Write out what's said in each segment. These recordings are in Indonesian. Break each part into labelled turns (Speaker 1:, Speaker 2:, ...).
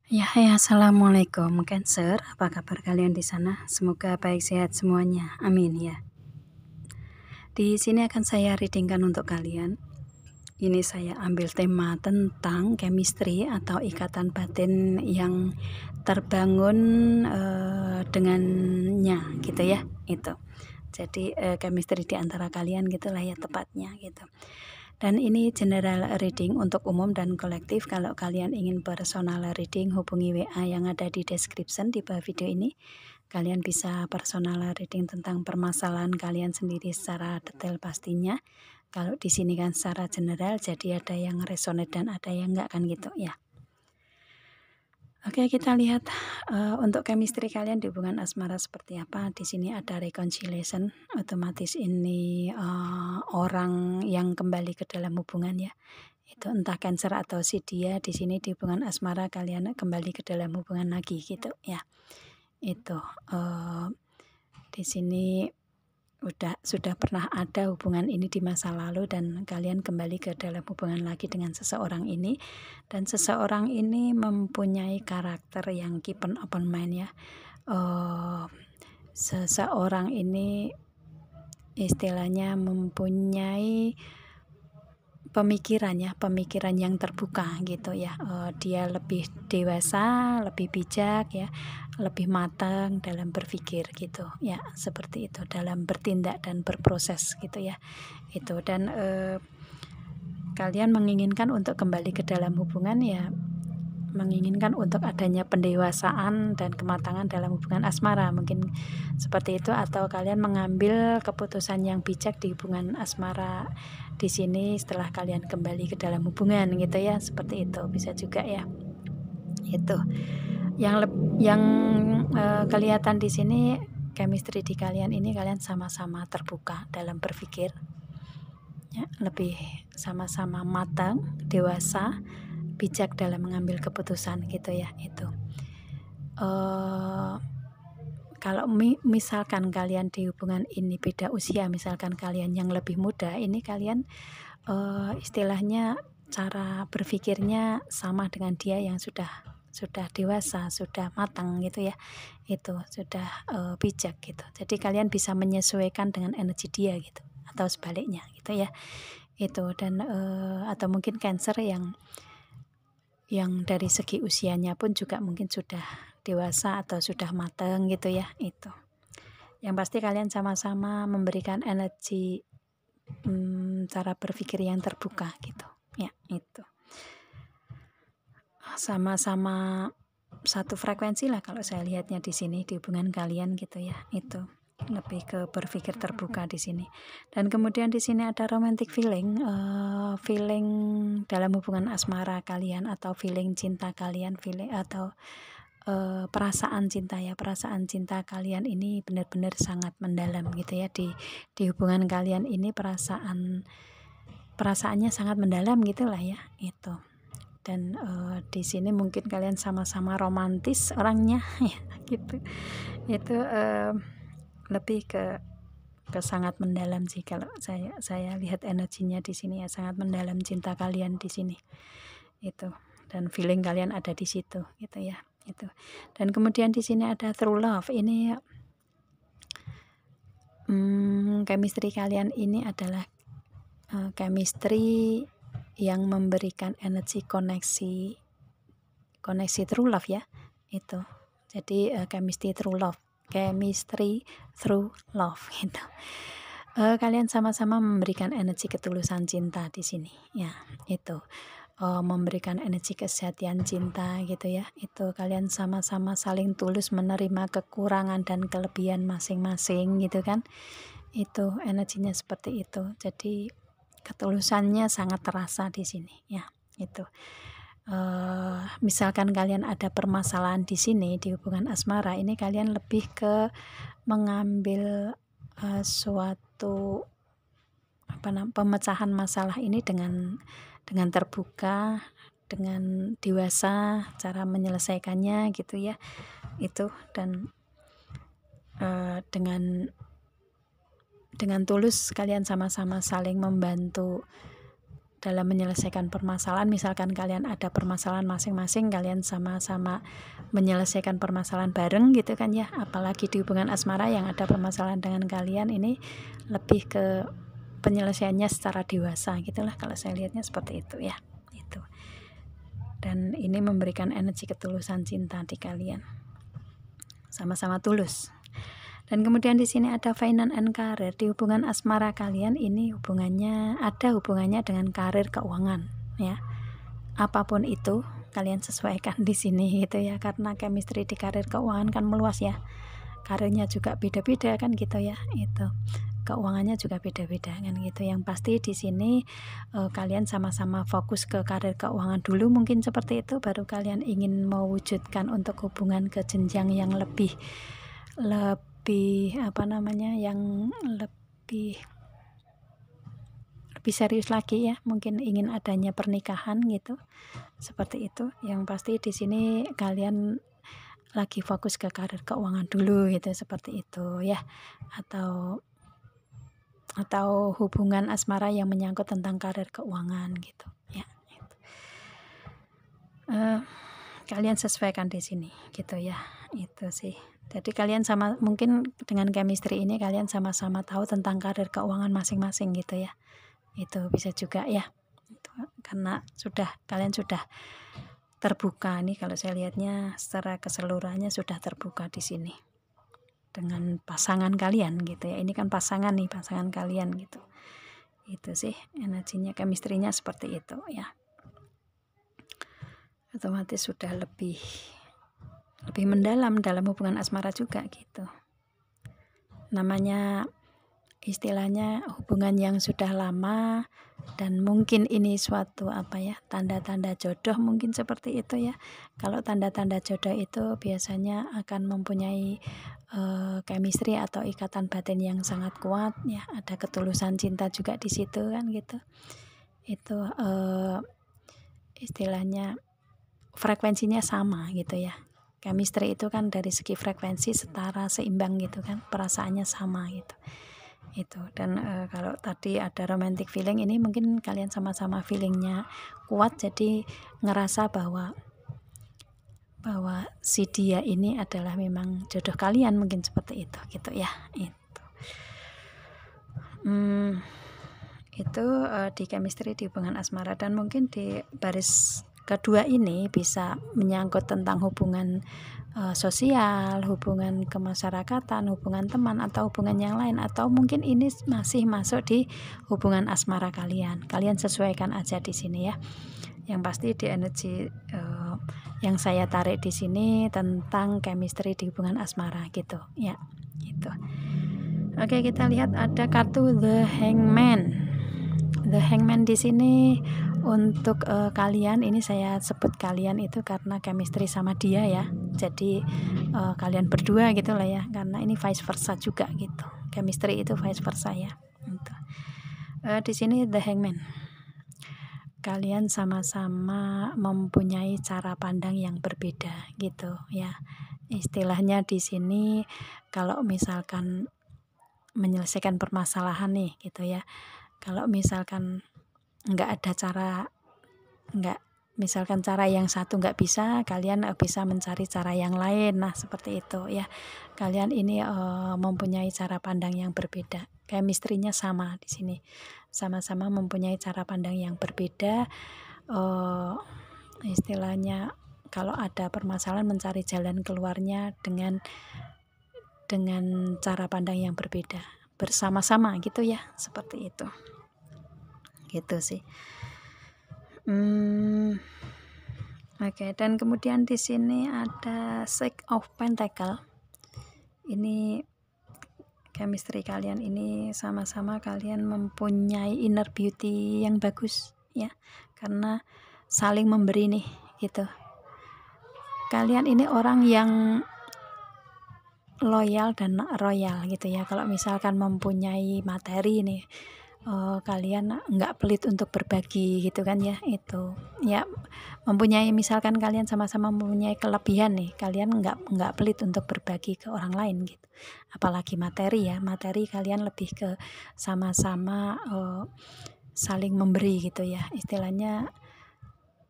Speaker 1: Ya, hai, assalamualaikum Cancer. Apa kabar kalian di sana? Semoga baik sehat semuanya. Amin ya. Di sini akan saya readingkan untuk kalian. Ini saya ambil tema tentang chemistry atau ikatan batin yang terbangun dengannya, gitu ya. Itu. Jadi chemistry di antara kalian gitulah ya tepatnya gitu. Dan ini general reading untuk umum dan kolektif. Kalau kalian ingin personal reading, hubungi WA yang ada di description di bawah video ini. Kalian bisa personal reading tentang permasalahan kalian sendiri secara detail pastinya. Kalau di sini kan secara general, jadi ada yang resonate dan ada yang enggak kan gitu ya. Oke, kita lihat untuk chemistry kalian di hubungan asmara seperti apa. Di sini ada reconciliation, otomatis ini orang yang kembali ke dalam hubungan ya. Itu entah Cancer atau si dia di sini di hubungan asmara kalian kembali ke dalam hubungan lagi gitu ya. Itu di sini sudah pernah ada hubungan ini di masa lalu dan kalian kembali ke dalam hubungan lagi dengan seseorang ini, dan seseorang ini mempunyai karakter yang keep an open mind ya. Seseorang ini istilahnya mempunyai pemikiran yang terbuka gitu ya. Dia lebih dewasa, lebih bijak ya, lebih matang dalam berpikir gitu ya, seperti itu dalam bertindak dan berproses gitu ya. Itu dan kalian menginginkan untuk kembali ke dalam hubungan ya, menginginkan untuk adanya pendewasaan dan kematangan dalam hubungan asmara, mungkin seperti itu, atau kalian mengambil keputusan yang bijak di hubungan asmara di sini setelah kalian kembali ke dalam hubungan gitu ya, seperti itu bisa juga ya. Itu yang kelihatan di sini chemistry di kalian ini, kalian sama-sama terbuka dalam berpikir ya, lebih sama-sama matang, dewasa, bijak dalam mengambil keputusan gitu ya. Itu kalau misalkan kalian di hubungan ini beda usia, misalkan kalian yang lebih muda, ini kalian istilahnya cara berpikirnya sama dengan dia yang sudah dewasa, sudah matang gitu ya. Itu sudah bijak gitu. Jadi kalian bisa menyesuaikan dengan energi dia gitu, atau sebaliknya gitu ya. Itu dan atau mungkin Cancer yang dari segi usianya pun juga mungkin sudah dewasa atau sudah matang gitu ya. Itu yang pasti kalian sama-sama memberikan energi cara berpikir yang terbuka gitu ya. Itu sama-sama satu frekuensi lah kalau saya lihatnya di sini di hubungan kalian gitu ya. Itu lebih ke berpikir terbuka di sini. Dan kemudian di sini ada romantic feeling, feeling dalam hubungan asmara kalian atau feeling cinta kalian, feeling atau perasaan cinta ya. Perasaan cinta kalian ini benar-benar sangat mendalam gitu ya. Di hubungan kalian ini perasaannya sangat mendalam gitulah ya. Itu dan di sini mungkin kalian sama-sama romantis orangnya ya gitu. Itu lebih ke sangat mendalam sih kalau saya lihat energinya di sini ya, sangat mendalam cinta kalian di sini. Itu dan feeling kalian ada di situ gitu ya. Itu dan kemudian di sini ada true love. Ini chemistry kalian ini adalah chemistry yang memberikan energi koneksi true love ya. Itu jadi chemistry through love gitu. Kalian sama-sama memberikan energi ketulusan cinta di sini ya. Itu memberikan energi kesehatan cinta gitu ya. Itu kalian sama-sama saling tulus menerima kekurangan dan kelebihan masing-masing gitu kan. Itu energinya seperti itu. Jadi ketulusannya sangat terasa di sini ya. Itu misalkan kalian ada permasalahan di sini di hubungan asmara ini, kalian lebih ke mengambil suatu pemecahan masalah ini dengan terbuka, dengan dewasa cara menyelesaikannya gitu ya. Itu dan dengan tulus kalian sama-sama saling membantu dalam menyelesaikan permasalahan. Misalkan kalian ada permasalahan masing-masing, kalian sama-sama menyelesaikan permasalahan bareng gitu kan ya. Apalagi di hubungan asmara yang ada permasalahan dengan kalian, ini lebih ke penyelesaiannya secara dewasa gitulah, kalau saya lihatnya seperti itu ya. Itu. Dan ini memberikan energi ketulusan cinta di kalian. Sama-sama tulus. Dan kemudian di sini ada finance and career. Di hubungan asmara kalian ini ada hubungannya dengan karir keuangan ya. Apapun itu kalian sesuaikan di sini gitu ya, karena chemistry di karir keuangan kan meluas ya. Karirnya juga beda-beda kan gitu ya. Itu. Keuangannya juga beda-beda kan gitu. Yang pasti di sini kalian sama-sama fokus ke karir keuangan dulu, mungkin seperti itu, baru kalian ingin mewujudkan untuk hubungan ke jenjang yang lebih yang lebih serius lagi ya, mungkin ingin adanya pernikahan gitu, seperti itu. Yang pasti di sini kalian lagi fokus ke karir keuangan dulu gitu, seperti itu ya. Atau hubungan asmara yang menyangkut tentang karir keuangan gitu ya. Kalian sesuaikan di sini gitu ya. Itu sih. Jadi kalian mungkin dengan chemistry ini kalian sama-sama tahu tentang karir keuangan masing-masing gitu ya. Itu bisa juga ya. Itu, karena kalian sudah terbuka nih, kalau saya lihatnya secara keseluruhannya sudah terbuka di sini dengan pasangan kalian gitu ya. Ini kan pasangan kalian gitu. Itu sih energinya, chemistry-nya seperti itu ya. Otomatis sudah lebih mendalam dalam hubungan asmara juga gitu. Namanya istilahnya hubungan yang sudah lama, dan mungkin ini suatu tanda-tanda jodoh, mungkin seperti itu ya. Kalau tanda-tanda jodoh itu biasanya akan mempunyai chemistry atau ikatan batin yang sangat kuat ya. Ada ketulusan cinta juga di situ kan gitu. Itu istilahnya frekuensinya sama gitu ya. Chemistry itu kan dari segi frekuensi setara, seimbang gitu kan, perasaannya sama gitu. Itu. Dan kalau tadi ada romantic feeling, ini mungkin kalian sama-sama feelingnya kuat, jadi ngerasa bahwa si dia ini adalah memang jodoh kalian, mungkin seperti itu gitu ya. Itu di chemistry di hubungan asmara. Dan mungkin di baris kedua ini bisa menyangkut tentang hubungan sosial, hubungan kemasyarakatan, hubungan teman, atau hubungan yang lain, atau mungkin ini masih masuk di hubungan asmara kalian. Kalian sesuaikan aja di sini ya. Yang pasti di energi yang saya tarik di sini tentang chemistry di hubungan asmara gitu ya. Gitu. Oke, kita lihat ada kartu The Hangman. The Hangman di sini untuk kalian, ini saya sebut kalian itu karena chemistry sama dia ya. Jadi kalian berdua gitu lah ya, karena ini vice versa juga gitu. Chemistry itu vice versa ya. Gitu. Di sini The Hangman. Kalian sama-sama mempunyai cara pandang yang berbeda gitu ya. Istilahnya di sini kalau misalkan menyelesaikan permasalahan nih gitu ya. Kalau misalkan misalkan cara yang satu nggak bisa, kalian bisa mencari cara yang lain. Nah seperti itu ya. Kalian ini mempunyai cara pandang yang berbeda. Chemistry-nya sama di sini. Sama-sama mempunyai cara pandang yang berbeda. Istilahnya kalau ada permasalahan mencari jalan keluarnya dengan cara pandang yang berbeda, bersama-sama gitu ya, seperti itu gitu sih. Oke, dan kemudian di sini ada Six of Pentacle. Ini chemistry kalian ini sama-sama kalian mempunyai inner beauty yang bagus ya, karena saling memberi nih gitu. Kalian ini orang yang loyal dan royal gitu ya. Kalau misalkan mempunyai materi nih, kalian nggak pelit untuk berbagi gitu kan ya. Itu ya, mempunyai, misalkan kalian sama-sama mempunyai kelebihan nih, kalian nggak pelit untuk berbagi ke orang lain gitu. Apalagi materi ya, materi kalian lebih ke sama-sama saling memberi gitu ya, istilahnya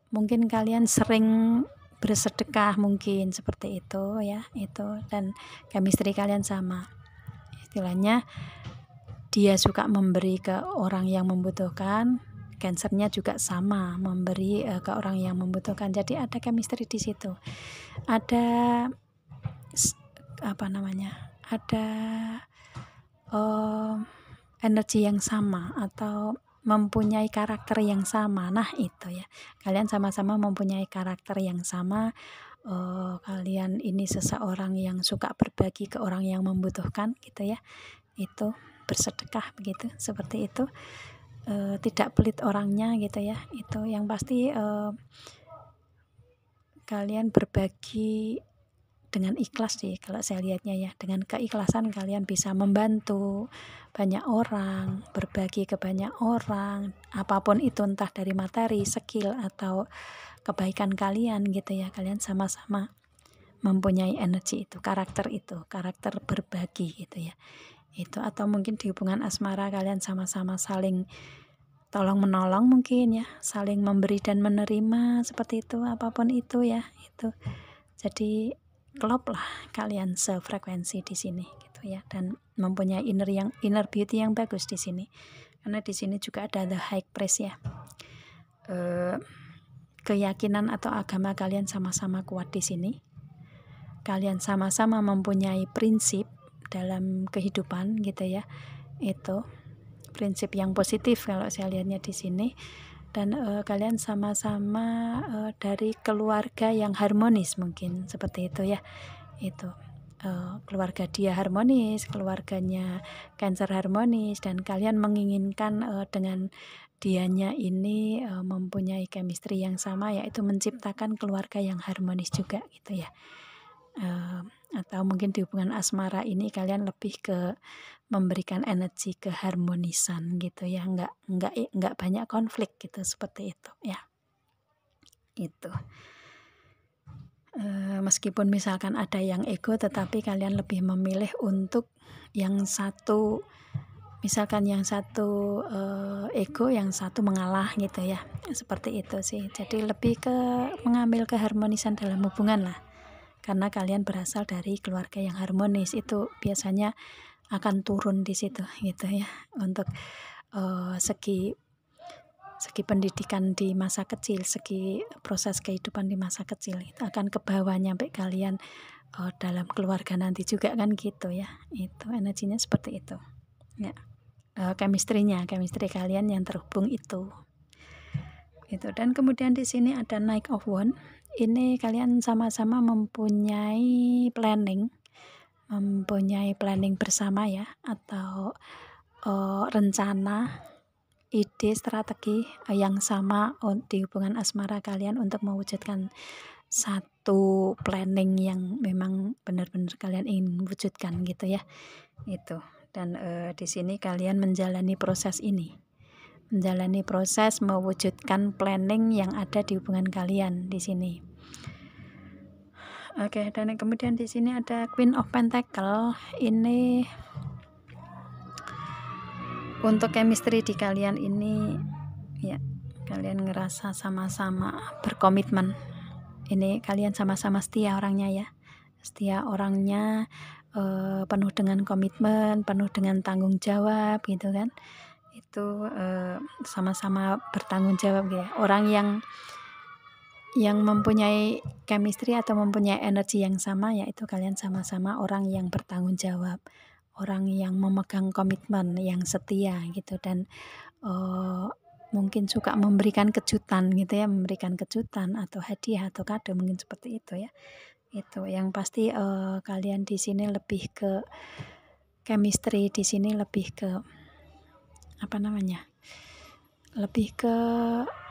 Speaker 1: mungkin kalian sering bersedekah mungkin seperti itu ya, itu, dan chemistry kalian sama, istilahnya dia suka memberi ke orang yang membutuhkan, Cancernya juga sama memberi ke orang yang membutuhkan, jadi ada chemistry di situ, ada ada energi yang sama atau mempunyai karakter yang sama. Nah itu ya, kalian sama-sama mempunyai karakter yang sama. Kalian ini seseorang yang suka berbagi ke orang yang membutuhkan gitu ya, itu bersedekah begitu, seperti itu. Tidak pelit orangnya gitu ya, itu yang pasti. Kalian berbagi dengan ikhlas sih kalau saya lihatnya ya, dengan keikhlasan kalian bisa membantu banyak orang, berbagi ke banyak orang, apapun itu, entah dari materi, skill, atau kebaikan kalian gitu ya, kalian sama-sama mempunyai energi itu, karakter berbagi gitu ya, itu. Atau mungkin di hubungan asmara kalian sama-sama saling tolong menolong mungkin ya, saling memberi dan menerima, seperti itu, apapun itu ya, itu. Jadi klop lah kalian sefrekuensi di sini gitu ya, dan mempunyai inner beauty yang bagus di sini, karena di sini juga ada the high priest ya. Keyakinan atau agama kalian sama-sama kuat di sini. Kalian sama-sama mempunyai prinsip dalam kehidupan gitu ya. Itu prinsip yang positif kalau saya lihatnya di sini. Dan kalian sama-sama dari keluarga yang harmonis mungkin seperti itu ya, itu keluarga dia harmonis, keluarganya Cancer harmonis, dan kalian menginginkan dengan dianya ini mempunyai chemistry yang sama, yaitu menciptakan keluarga yang harmonis juga gitu ya. Atau mungkin di hubungan asmara ini kalian lebih ke memberikan energi keharmonisan gitu ya, nggak banyak konflik gitu, seperti itu ya, itu. Meskipun misalkan ada yang ego, tetapi kalian lebih memilih untuk yang satu, misalkan yang satu ego, yang satu mengalah gitu ya, seperti itu sih. Jadi lebih ke mengambil keharmonisan dalam hubungan lah, karena kalian berasal dari keluarga yang harmonis, itu biasanya akan turun di situ gitu ya, untuk segi pendidikan di masa kecil, segi proses kehidupan di masa kecil, itu akan ke bawah nyampe kalian dalam keluarga nanti juga kan gitu ya, itu energinya seperti itu ya. Chemistry kalian yang terhubung itu. Dan kemudian di sini ada Knight of Wands. Ini kalian sama-sama mempunyai planning bersama ya, atau rencana, ide, strategi yang sama di hubungan asmara kalian untuk mewujudkan satu planning yang memang benar-benar kalian ingin wujudkan gitu ya, itu. Dan di sini kalian menjalani proses mewujudkan planning yang ada di hubungan kalian di sini. Oke, dan kemudian di sini ada Queen of Pentacle. Ini untuk chemistry di kalian ini ya, kalian ngerasa sama-sama berkomitmen. Ini kalian sama-sama setia orangnya ya, penuh dengan komitmen, penuh dengan tanggung jawab gitu kan. Itu sama-sama bertanggung jawab ya. Orang yang mempunyai chemistry atau mempunyai energi yang sama, yaitu kalian sama-sama orang yang bertanggung jawab, orang yang memegang komitmen, yang setia gitu, dan mungkin suka memberikan kejutan gitu ya, memberikan kejutan atau hadiah atau kado, mungkin seperti itu ya. Itu yang pasti kalian di sini lebih ke chemistry, di sini lebih ke lebih ke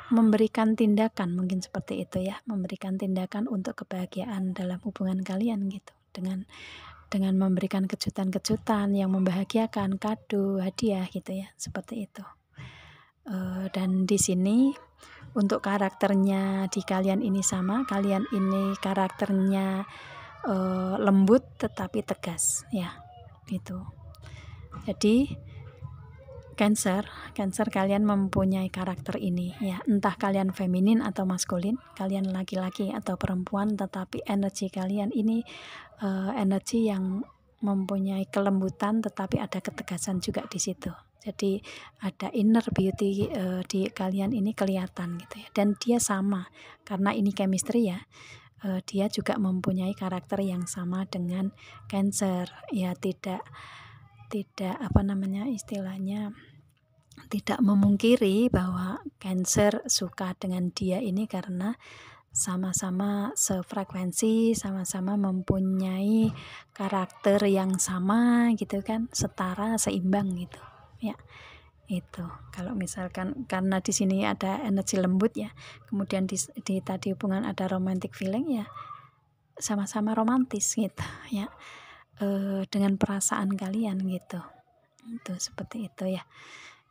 Speaker 1: memberikan tindakan, mungkin seperti itu ya, memberikan tindakan untuk kebahagiaan dalam hubungan kalian gitu, dengan memberikan kejutan-kejutan yang membahagiakan, kado, hadiah gitu ya, seperti itu. Dan di sini untuk karakternya di kalian ini sama, kalian ini karakternya lembut tetapi tegas ya, gitu. Jadi Cancer kalian mempunyai karakter ini ya, entah kalian feminin atau maskulin, kalian laki-laki atau perempuan, tetapi energi kalian ini energi yang mempunyai kelembutan, tetapi ada ketegasan juga di situ. Jadi ada inner beauty di kalian ini kelihatan gitu ya, dan dia sama karena ini chemistry ya. Dia juga mempunyai karakter yang sama dengan Cancer ya, tidak apa namanya istilahnya, tidak memungkiri bahwa Cancer suka dengan dia ini karena sama-sama sefrekuensi, sama-sama mempunyai karakter yang sama gitu kan, setara, seimbang gitu ya. Itu kalau misalkan karena di sini ada energi lembut ya, kemudian di tadi hubungan ada romantic feeling ya, sama-sama romantis gitu ya, dengan perasaan kalian gitu. Itu seperti itu ya.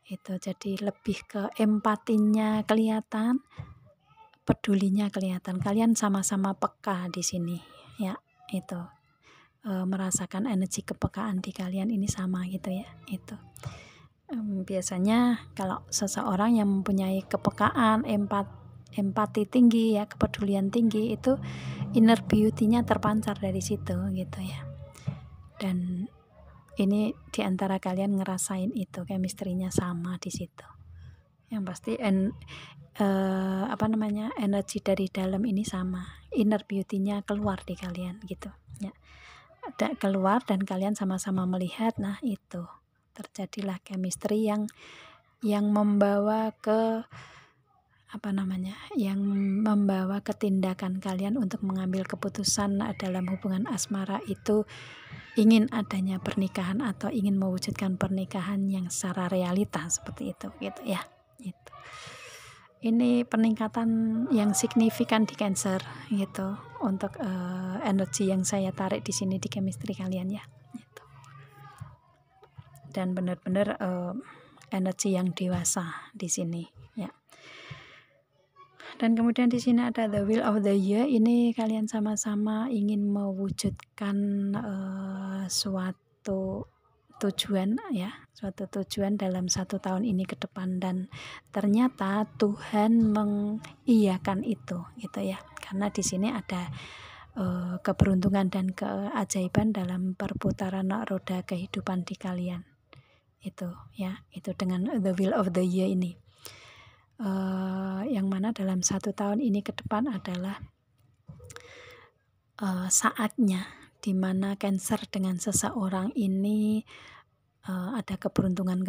Speaker 1: Itu jadi lebih ke empatinya kelihatan, pedulinya kelihatan. Kalian sama-sama peka di sini ya. Itu merasakan energi kepekaan di kalian ini sama gitu ya. Itu biasanya kalau seseorang yang mempunyai kepekaan, empati tinggi ya, kepedulian tinggi, itu inner beauty-nya terpancar dari situ gitu ya. Dan ini diantara kalian ngerasain itu chemistry-nya sama di situ. Yang pasti energi dari dalam ini sama, inner beauty-nya keluar di kalian gitu ya. Ada keluar dan kalian sama-sama melihat, nah itu terjadilah chemistry yang membawa ke yang membawa ke tindakan kalian untuk mengambil keputusan dalam hubungan asmara itu, ingin adanya pernikahan atau ingin mewujudkan pernikahan yang secara realita seperti itu gitu ya. Itu ini peningkatan yang signifikan di Cancer gitu untuk energi yang saya tarik di sini di chemistry kalian ya gitu. Dan benar-benar energi yang dewasa di sini ya. Dan kemudian di sini ada the wheel of the year, ini kalian sama-sama ingin mewujudkan suatu tujuan ya, suatu tujuan dalam 1 tahun ini ke depan, dan ternyata Tuhan mengiyakan itu gitu ya, karena di sini ada keberuntungan dan keajaiban dalam perputaran roda kehidupan di kalian itu ya. Itu dengan the wheel of the year ini, yang mana dalam 1 tahun ini ke depan adalah saatnya dimana Cancer dengan seseorang ini ada keberuntungan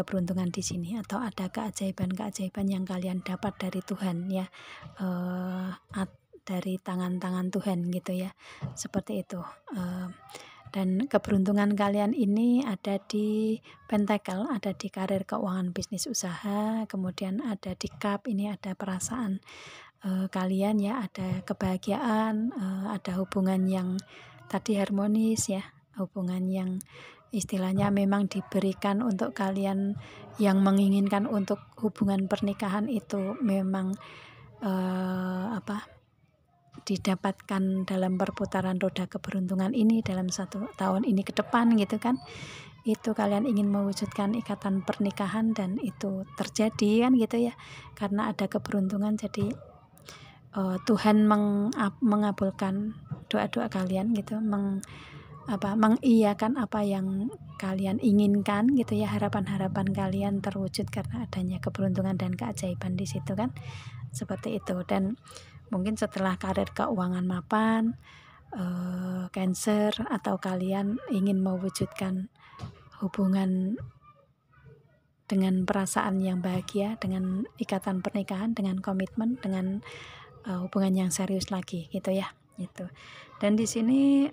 Speaker 1: di sini, atau ada keajaiban yang kalian dapat dari Tuhan ya, dari tangan-tangan Tuhan gitu ya, seperti itu. Dan keberuntungan kalian ini ada di Pentacle, ada di karir, keuangan, bisnis, usaha, kemudian ada di Cup, ini ada perasaan kalian ya, ada kebahagiaan, ada hubungan yang tadi harmonis ya, hubungan yang istilahnya memang diberikan untuk kalian yang menginginkan untuk hubungan pernikahan itu, memang didapatkan dalam perputaran roda keberuntungan ini dalam 1 tahun ini ke depan gitu kan. Itu kalian ingin mewujudkan ikatan pernikahan dan itu terjadi kan gitu ya, karena ada keberuntungan. Jadi Tuhan mengabulkan doa-doa kalian gitu, mengiyakan apa yang kalian inginkan gitu ya, harapan-harapan kalian terwujud karena adanya keberuntungan dan keajaiban di situ kan, seperti itu. Dan mungkin setelah karir, keuangan mapan, Cancer atau kalian ingin mewujudkan hubungan dengan perasaan yang bahagia, dengan ikatan pernikahan, dengan komitmen, dengan hubungan yang serius lagi gitu ya. Itu. Dan di sini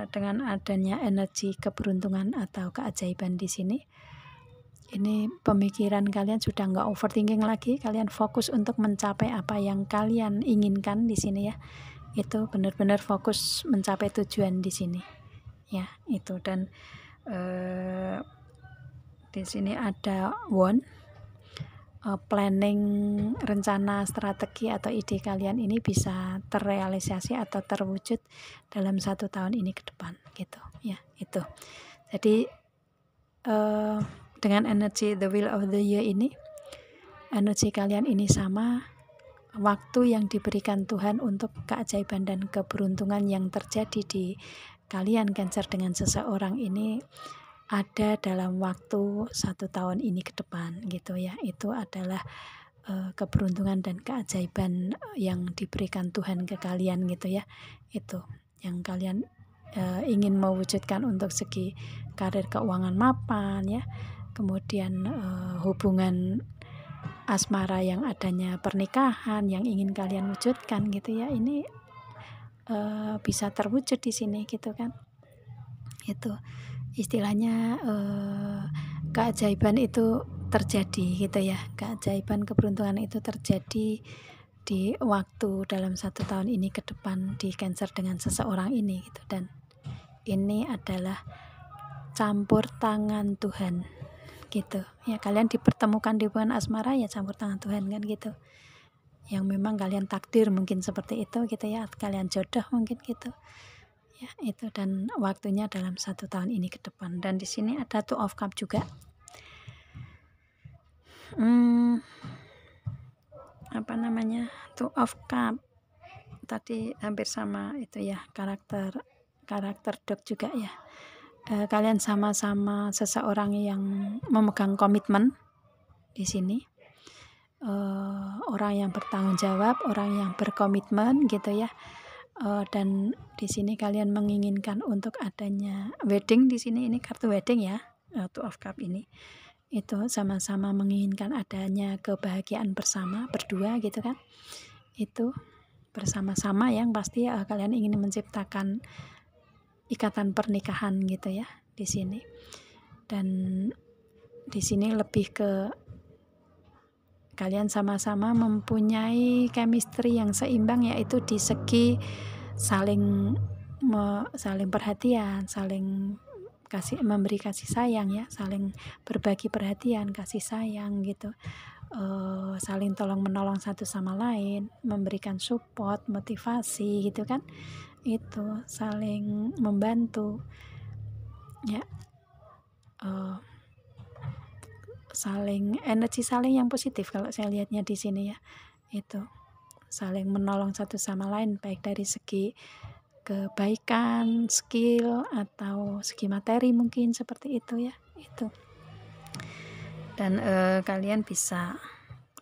Speaker 1: dengan adanya energi keberuntungan atau keajaiban di sini, ini pemikiran kalian sudah nggak overthinking lagi, kalian fokus untuk mencapai apa yang kalian inginkan di sini ya. Itu benar-benar fokus mencapai tujuan di sini ya. Itu. Dan di sini ada Wand, planning, rencana, strategi atau ide kalian ini bisa terrealisasi atau terwujud dalam 1 tahun ini ke depan gitu ya. Itu jadi dengan energi the wheel of the year ini, energi kalian ini sama. Waktu yang diberikan Tuhan untuk keajaiban dan keberuntungan yang terjadi di kalian Cancer dengan seseorang ini ada dalam waktu 1 tahun ini ke depan gitu ya. Itu adalah keberuntungan dan keajaiban yang diberikan Tuhan ke kalian gitu ya. Itu yang kalian ingin mewujudkan untuk segi karir, keuangan, mapan ya. Kemudian hubungan asmara yang adanya pernikahan yang ingin kalian wujudkan gitu ya, ini bisa terwujud di sini gitu kan. Itu istilahnya keajaiban itu terjadi gitu ya, keajaiban keberuntungan itu terjadi di waktu dalam 1 tahun ini ke depan di Cancer dengan seseorang ini gitu. Dan ini adalah campur tangan Tuhan gitu ya. Kalian dipertemukan di hubungan asmara ya campur tangan Tuhan kan gitu, yang memang kalian takdir mungkin seperti itu gitu ya, kalian jodoh mungkin gitu ya. Itu dan waktunya dalam 1 tahun ini ke depan. Dan di sini ada Two of Cup juga. Apa namanya, Two of Cup tadi hampir sama itu ya, karakter dog juga ya. Kalian sama-sama seseorang yang memegang komitmen di sini, orang yang bertanggung jawab, orang yang berkomitmen gitu ya. Dan di sini kalian menginginkan untuk adanya wedding di sini, ini kartu wedding ya, Two of Cup ini. Itu sama-sama menginginkan adanya kebahagiaan bersama berdua gitu kan. Itu bersama-sama yang pasti kalian ingin menciptakan ikatan pernikahan gitu ya di sini. Dan di sini lebih ke kalian sama-sama mempunyai chemistry yang seimbang, yaitu di segi saling perhatian, saling memberi kasih sayang ya, saling berbagi perhatian, kasih sayang gitu, saling tolong menolong satu sama lain, memberikan support, motivasi gitu kan. Itu saling membantu ya, energi saling yang positif kalau saya lihatnya di sini ya. Itu saling menolong satu sama lain, baik dari segi kebaikan, skill, atau segi materi mungkin seperti itu ya. Itu dan kalian bisa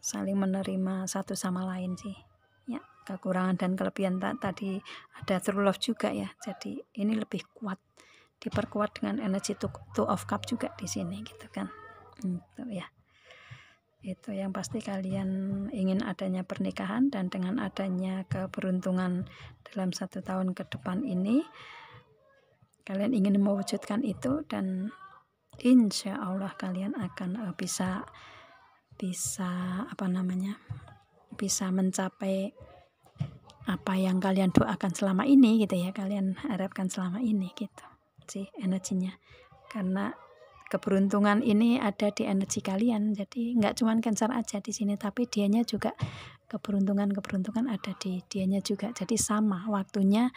Speaker 1: saling menerima satu sama lain sih ya. Kekurangan dan kelebihan tadi ada true love juga ya, jadi ini lebih kuat, diperkuat dengan energi Two of Cup juga di sini gitu kan. Itu ya, itu yang pasti kalian ingin adanya pernikahan, dan dengan adanya keberuntungan dalam 1 tahun ke depan ini kalian ingin mewujudkan itu, dan insya Allah kalian akan bisa bisa mencapai apa yang kalian doakan selama ini gitu ya, kalian harapkan selama ini gitu sih energinya. Karena keberuntungan ini ada di energi kalian, jadi nggak cuman Cancer aja di sini, tapi dianya juga keberuntungan ada di dianya juga. Jadi sama waktunya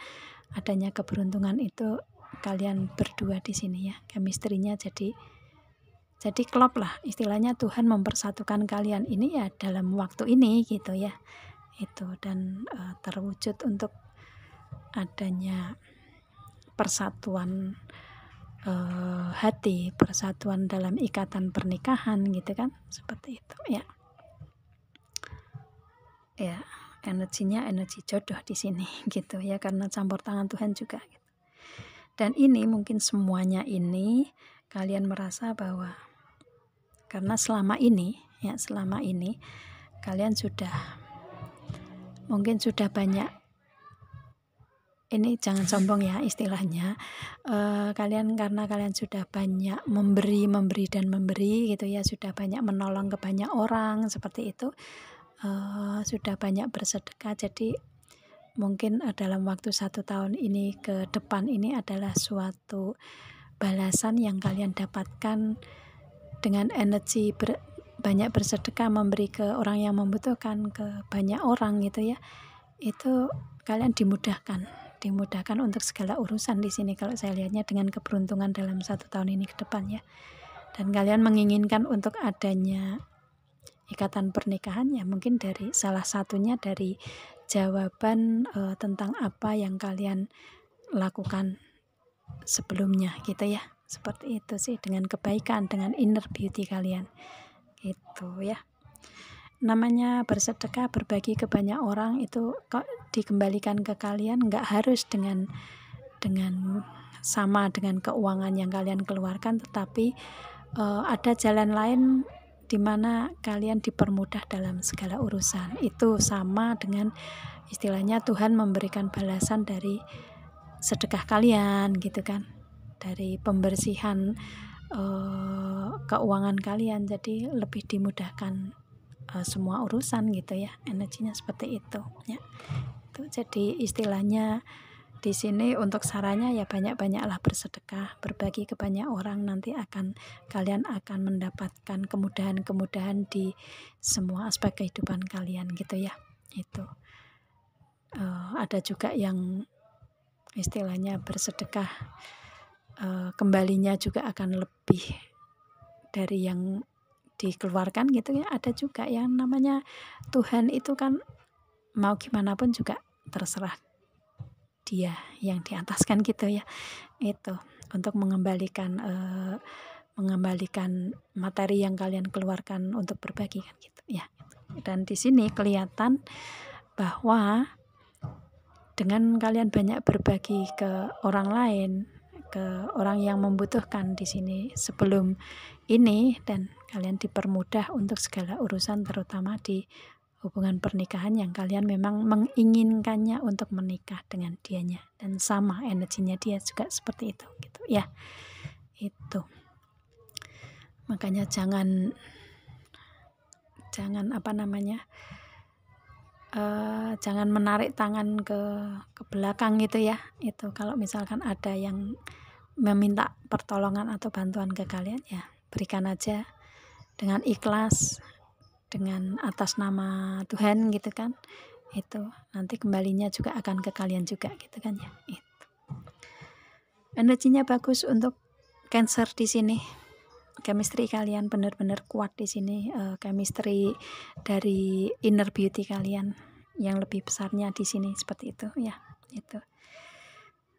Speaker 1: adanya keberuntungan itu kalian berdua di sini ya, chemistry-nya jadi klop lah istilahnya. Tuhan mempersatukan kalian ini ya dalam waktu ini gitu ya. Itu dan terwujud untuk adanya persatuan hati, persatuan dalam ikatan pernikahan gitu kan, seperti itu ya. Ya, energinya energi jodoh di sini gitu ya, karena campur tangan Tuhan juga gitu. Dan ini mungkin semuanya ini kalian merasa bahwa karena selama ini kalian mungkin sudah banyak, ini jangan sombong ya istilahnya, karena kalian sudah banyak memberi gitu ya, sudah banyak menolong ke banyak orang seperti itu, sudah banyak bersedekah. Jadi mungkin dalam waktu 1 tahun ini ke depan ini adalah suatu balasan yang kalian dapatkan dengan energi banyak bersedekah, memberi ke orang yang membutuhkan, ke banyak orang gitu ya. Itu kalian dimudahkan untuk segala urusan di sini kalau saya lihatnya, dengan keberuntungan dalam 1 tahun ini ke depan ya. dan kalian menginginkan untuk adanya ikatan pernikahan, ya mungkin dari salah satunya dari jawaban tentang apa yang kalian lakukan sebelumnya gitu ya. Seperti itu sih, dengan kebaikan, dengan inner beauty kalian gitu ya. Namanya bersedekah, berbagi ke banyak orang itu kok dikembalikan ke kalian, nggak harus dengan sama dengan keuangan yang kalian keluarkan, tetapi ada jalan lain di mana kalian dipermudah dalam segala urusan. Itu sama dengan istilahnya Tuhan memberikan balasan dari sedekah kalian gitu kan, dari pembersihan keuangan kalian, jadi lebih dimudahkan semua urusan gitu ya, energinya seperti itu ya. Itu jadi istilahnya di sini untuk sarannya ya banyak-banyaklah bersedekah, berbagi ke banyak orang, nanti kalian akan mendapatkan kemudahan-kemudahan di semua aspek kehidupan kalian gitu ya. Itu ada juga yang istilahnya bersedekah kembalinya juga akan lebih dari yang dikeluarkan gitu ya. Ada juga yang namanya Tuhan itu kan mau gimana pun juga terserah Dia yang di atas kan gitu ya. Itu untuk mengembalikan materi yang kalian keluarkan untuk berbagi kan gitu ya. Dan di sini kelihatan bahwa dengan kalian banyak berbagi ke orang lain, ke orang yang membutuhkan di sini sebelum ini, dan kalian dipermudah untuk segala urusan, terutama di hubungan pernikahan yang kalian memang menginginkannya untuk menikah dengan dianya, dan sama energinya dia juga seperti itu gitu ya. Itu makanya jangan jangan menarik tangan ke belakang gitu ya. Itu kalau misalkan ada yang meminta pertolongan atau bantuan ke kalian, ya berikan aja dengan ikhlas, dengan atas nama Tuhan gitu kan. Itu nanti kembalinya juga akan ke kalian juga gitu kan ya. Itu energinya bagus untuk Cancer di sini. Chemistry kalian benar-benar kuat di sini, chemistry dari inner beauty kalian yang lebih besarnya di sini seperti itu ya. Itu.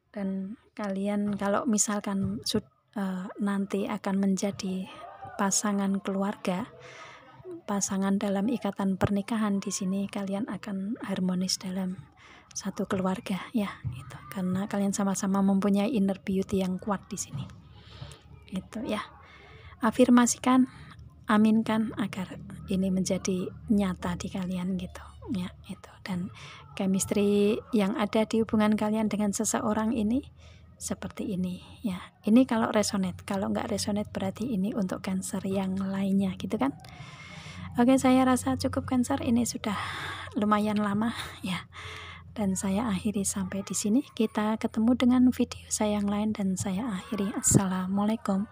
Speaker 1: Dan kalian kalau misalkan nanti akan menjadi pasangan keluarga, pasangan dalam ikatan pernikahan, di sini kalian akan harmonis dalam satu keluarga ya. Itu karena kalian sama-sama mempunyai inner beauty yang kuat di sini. Itu ya. Afirmasikan, aminkan agar ini menjadi nyata di kalian gitu ya. Itu, dan chemistry yang ada di hubungan kalian dengan seseorang ini seperti ini ya. Ini kalau resonate, kalau nggak resonate berarti ini untuk Cancer yang lainnya gitu kan. Oke, saya rasa cukup Cancer, ini sudah lumayan lama ya. Dan saya akhiri sampai di sini. Kita ketemu dengan video saya yang lain dan saya akhiri. Assalamualaikum.